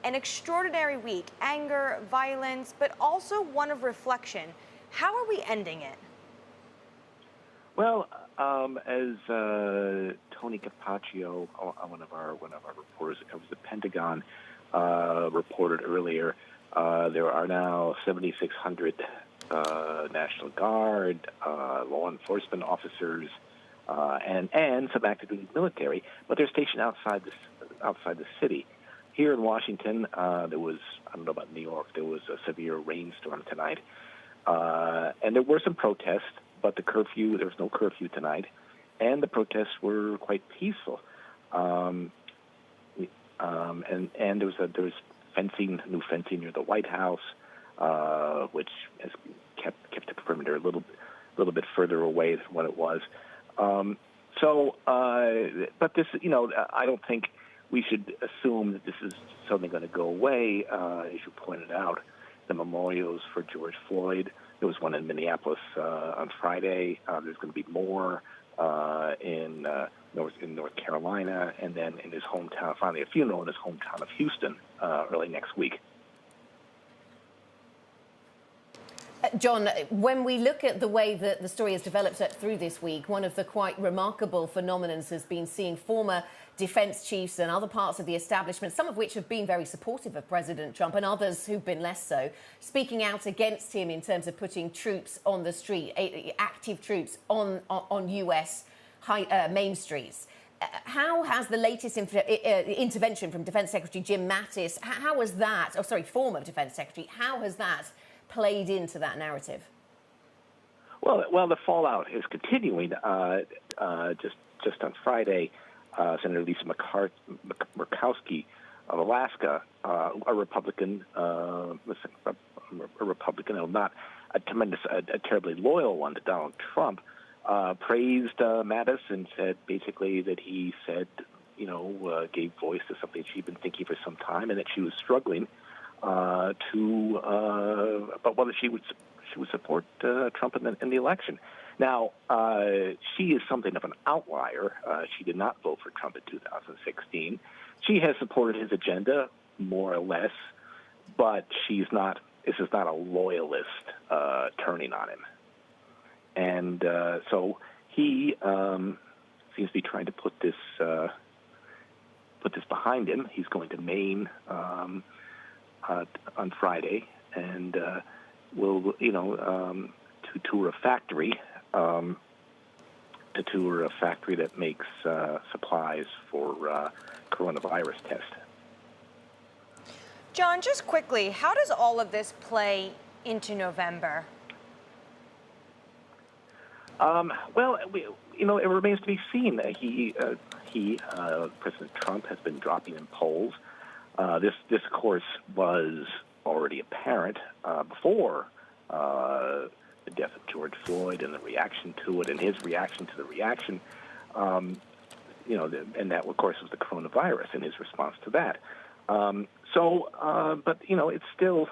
An extraordinary week, anger, violence, but also one of reflection. How are we ending it? Well, as Tony Capaccio, one of our reporters that covers the Pentagon, reported earlier, there are now 7,600 National Guard, law enforcement officers, and some active duty military, but they're stationed outside the city. Here in Washington, there was, I don't know about New York, there was a severe rainstorm tonight, and there were some protests. But there was no curfew tonight, and the protests were quite peaceful. And there was new fencing near the White House, which has kept the perimeter a little bit further away than what it was. But this, I don't think we should assume that this is suddenly going to go away. As you pointed out, the memorials for George Floyd. There was one in Minneapolis on Friday. There's going to be more in North Carolina, and then in his hometown, finally a funeral in his hometown of Houston early next week. John, when we look at the way that the story has developed through this week, one of the quite remarkable phenomena has been seeing former defence chiefs and other parts of the establishment, some of which have been very supportive of President Trump and others who've been less so, speaking out against him in terms of putting troops on the street, active troops on US main streets. How has the latest intervention from Defence Secretary Jim Mattis, former Defence Secretary, how has that played into that narrative? Well, the fallout is continuing. Just on Friday, Senator Lisa Murkowski of Alaska, a Republican, not a terribly loyal one to Donald Trump, praised Mattis and said basically that he said, gave voice to something she'd been thinking for some time, and that she was struggling about whether she would support Trump in the election. Now, she is something of an outlier. She did not vote for Trump in 2016. She has supported his agenda more or less, but this is not a loyalist turning on him. And so he seems to be trying to put this behind him. He's going to Maine on Friday, and will to tour a factory that makes supplies for coronavirus test. John, just quickly, how does all of this play into November? It remains to be seen. President Trump has been dropping in polls. This, of course, was already apparent before the death of George Floyd and the reaction to it, and his reaction to the reaction. And that, of course, was the coronavirus and his response to that. But it's still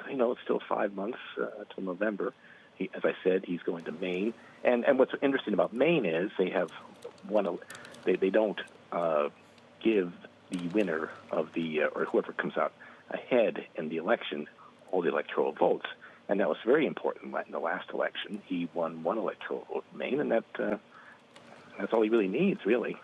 5 months till November. As I said, he's going to Maine, and what's interesting about Maine is they have they don't give the winner of the or whoever comes out ahead in the election all the electoral votes, and that was very important in the last election. He won one electoral vote in Maine, and that's all he really needs, really.